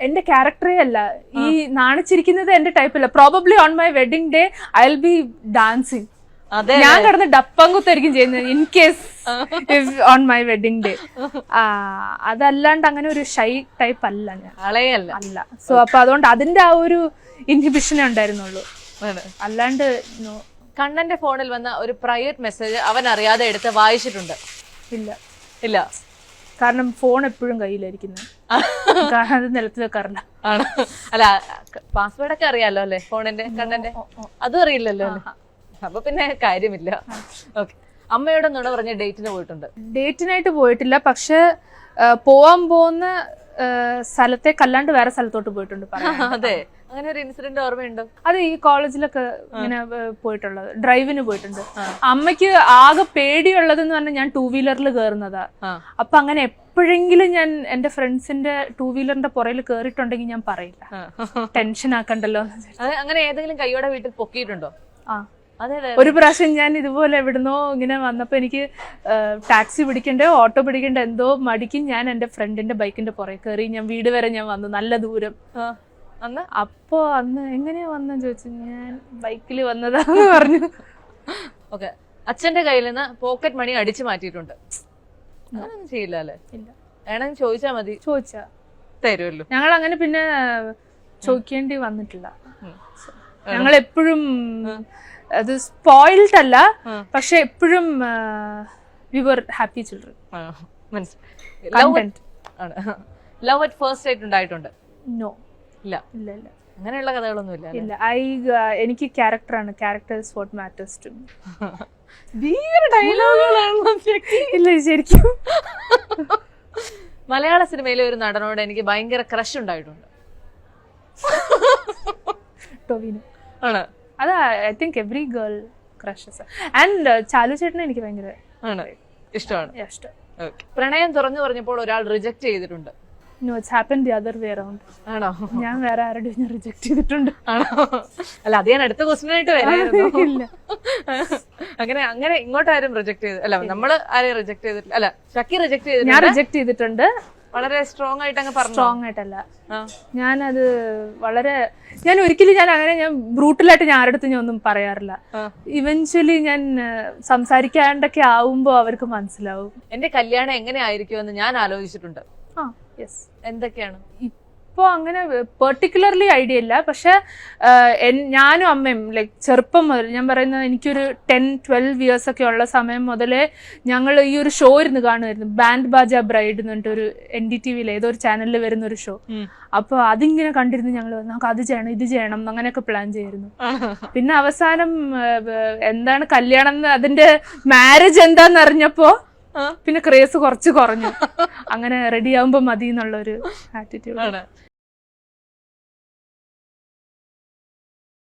എന്റെ ക്യാരക്ടറേ അല്ല. ഈ നാണിച്ചിരിക്കുന്നത് എന്റെ ടൈപ്പ് അല്ല. Probably on my wedding day I will be dancing. ഞാൻ കിടന്ന് ഡപ്പങ്കുത്തായിരിക്കും ചെയ്യുന്നത് in case on my wedding day. അതല്ലാണ്ട് അങ്ങനെ ഒരു ഷൈ ടൈപ്പ് അല്ല ഞാൻ, അല്ല. സോ അപ്പൊ അതുകൊണ്ട് അതിന്റെ ആ ഒരു ഇൻഹിബിഷനേ ഉണ്ടായിരുന്നുള്ളൂ, അല്ലാണ്ട് കണ്ണന്റെ ഫോണിൽ വന്ന ഒരു പ്രൈവറ്റ് മെസ്സേജ് അവൻ അറിയാതെ എടുത്ത് വായിച്ചിട്ടുണ്ട്? ഇല്ല. കാരണം ഫോൺ എപ്പോഴും കയ്യിലായിരിക്കുന്നത്, അത് നിലത്ത് വെക്കാറില്ല. ആണ്. അല്ല, പാസ്വേഡ് ഒക്കെ അറിയാലോ അല്ലെ ഫോണിന്റെ, കണ്ണന്റെ? അതും അറിയില്ലല്ലോ അല്ലേ? അപ്പൊ പിന്നെ കാര്യമില്ല. ഓക്കെ. അമ്മയോട് നുണ പറഞ്ഞ ഡേറ്റിന് പോയിട്ടുണ്ട്? ഡേറ്റിനായിട്ട് പോയിട്ടില്ല, പക്ഷെ പോവാൻ പോകുന്ന സ്ഥലത്തേക്ക് അല്ലാണ്ട് വേറെ സ്ഥലത്തോട്ട് പോയിട്ടുണ്ട്. അതെ, അങ്ങനെ ഒരു ഇൻസിഡന്റ് ഓർമ്മയുണ്ടോ? അത് ഈ കോളേജിലൊക്കെ ഇങ്ങനെ പോയിട്ടുള്ളത്, ഡ്രൈവിന് പോയിട്ടുണ്ട്. അമ്മയ്ക്ക് ആകെ പേടിയുള്ളതെന്ന് പറഞ്ഞാൽ ഞാൻ 2 വീലറിൽ കയറുന്നതാ. അപ്പൊ അങ്ങനെ എപ്പോഴെങ്കിലും ഞാൻ എന്റെ ഫ്രണ്ട്സിന്റെ 2 വീലറിന്റെ പുറയിൽ കയറിയിട്ടുണ്ടെങ്കിൽ ഞാൻ പറയില്ല, ടെൻഷൻ ആക്കണ്ടല്ലോ. അങ്ങനെ ഏതെങ്കിലും കൈയോടെ വീട്ടിൽ പൊക്കിയിട്ടുണ്ടോ? ഒരു പ്രാവശ്യം ഞാൻ ഇതുപോലെ എവിടുന്നോ ഇങ്ങനെ വന്നപ്പോ എനിക്ക് ടാക്സി പിടിക്കണ്ടോ ഓട്ടോ പിടിക്കണ്ടോ എന്തോ മടിക്കും, ഞാൻ എന്റെ ഫ്രണ്ടിന്റെ ബൈക്കിന്റെ പുറകെ കയറി ഞാൻ വീട് വരെ ഞാൻ വന്നു, നല്ല ദൂരം. അപ്പൊ അന്ന് എങ്ങനെയാ വന്നെന്ന് ചോദിച്ചു, ഞാൻ ബൈക്കിൽ വന്നതാന്ന് പറഞ്ഞു. ഓക്കെ. അച്ഛന്റെ കയ്യിൽ നിന്ന് പോക്കറ്റ് മണി അടിച്ചു മാറ്റിയിട്ടുണ്ട്? അതൊന്നും ചെയ്യില്ല അല്ലേ? ഇല്ല. വേണമെങ്കിൽ ചോദിച്ചാ മതി. ചോദിച്ചാ തരുമല്ലോ. ഞങ്ങൾ അങ്ങനെ പിന്നെ ചോദിക്കേണ്ടി വന്നിട്ടില്ല. ഞങ്ങൾ എപ്പോഴും അത് സ്പോയിൽഡ് അല്ല, പക്ഷെ എപ്പോഴും we were happy children. Love at first sight ഉണ്ടായിട്ടുണ്ട്? നോ. ഇല്ല. അങ്ങനെയുള്ള കഥകളൊന്നും ഇല്ല. ഇല്ല, എനിക്ക് ക്യാരക്ടറാണ്, characters what matters to me. ഇല്ല, ശരിക്കും മലയാള സിനിമയിലെ ഒരു നടനോട് എനിക്ക് ഭയങ്കര ക്രഷ് ഉണ്ടായിട്ടുണ്ട്? ടോവിനോ ആണ്. അത് I think every girl crushes. And Chalu ചേട്ടനെ എനിക്ക് ഭയങ്കര ഇഷ്ടമാണ്. പ്രണയം തുറന്നു പറഞ്ഞപ്പോൾ ഒരാൾ റിജക്ട് ചെയ്തിട്ടുണ്ട്? No, it's happened the other way around. ആണോ? ഞാൻ വേറെ ആരുടെയും ഞാൻ റിജക്ട് ചെയ്തിട്ടുണ്ട്. ആണോ? അല്ല, അത് ഞാൻ അടുത്ത ക്വസ്റ്റ്യൻ ആയിട്ട് വരായിരുന്നു. അങ്ങനെ ഇങ്ങോട്ടാരും റിജക്ട് ചെയ്ത് അല്ല, നമ്മള് ആരെയും റിജക്ട് ചെയ്തിട്ടില്ല. അല്ല, ഷക്കി റിജക്ട് ചെയ്തിട്ടുണ്ട്. ഞാൻ റിജക്ട് ചെയ്തിട്ടുണ്ട്. വളരെ സ്ട്രോങ് ആയിട്ട് അങ്ങ് പറഞ്ഞു. സ്ട്രോങ് ആയിട്ടല്ല, ഞാനത് വളരെ ഞാൻ അങ്ങനെ ഞാൻ ബ്രൂട്ടലായിട്ട് ഞാൻ ആരുടെ അടുത്ത് ഞാൻ ഒന്നും പറയാറില്ല. ഇവൻച്വലി ഞാൻ സംസാരിക്കാണ്ടൊക്കെ ആവുമ്പോ അവർക്ക് മനസ്സിലാവും. എന്റെ കല്യാണം എങ്ങനെ ആയിരിക്കുമെന്ന് ഞാൻ ആലോചിച്ചിട്ടുണ്ട്. എന്തൊക്കെയാണ്? ഇപ്പൊ അങ്ങനെ പെർട്ടിക്കുലർലി ഐഡിയ ഇല്ല, പക്ഷെ ഞാനും അമ്മയും ലൈക് ചെറുപ്പം മുതൽ, ഞാൻ പറയുന്നത് എനിക്കൊരു 10-12 ഇയേഴ്സ് ഒക്കെ ഉള്ള സമയം മുതലേ ഞങ്ങൾ ഈ ഒരു ഷോ ഇരുന്ന് കാണുമായിരുന്നു, ബാൻഡ് ബാജ ബ്രൈഡ് എന്ന് പറഞ്ഞിട്ട് ഒരു NDTV ഏതോ ഒരു ചാനലിൽ വരുന്ന ഒരു ഷോ. അപ്പൊ അതിങ്ങനെ കണ്ടിരുന്നു ഞങ്ങൾ, നമുക്ക് അത് ചെയ്യണം ഇത് ചെയ്യണം അങ്ങനെയൊക്കെ പ്ലാൻ ചെയ്യായിരുന്നു. പിന്നെ അവസാനം എന്താണ് കല്യാണം, അതിന്റെ മാരേജ് എന്താന്ന് അറിഞ്ഞപ്പോ പിന്നെ ക്രേസ് കുറച്ച് കുറഞ്ഞു. അങ്ങനെ റെഡി ആവുമ്പോ മതി എന്നുള്ള ഒരു ആറ്റിറ്റ്യൂഡ്.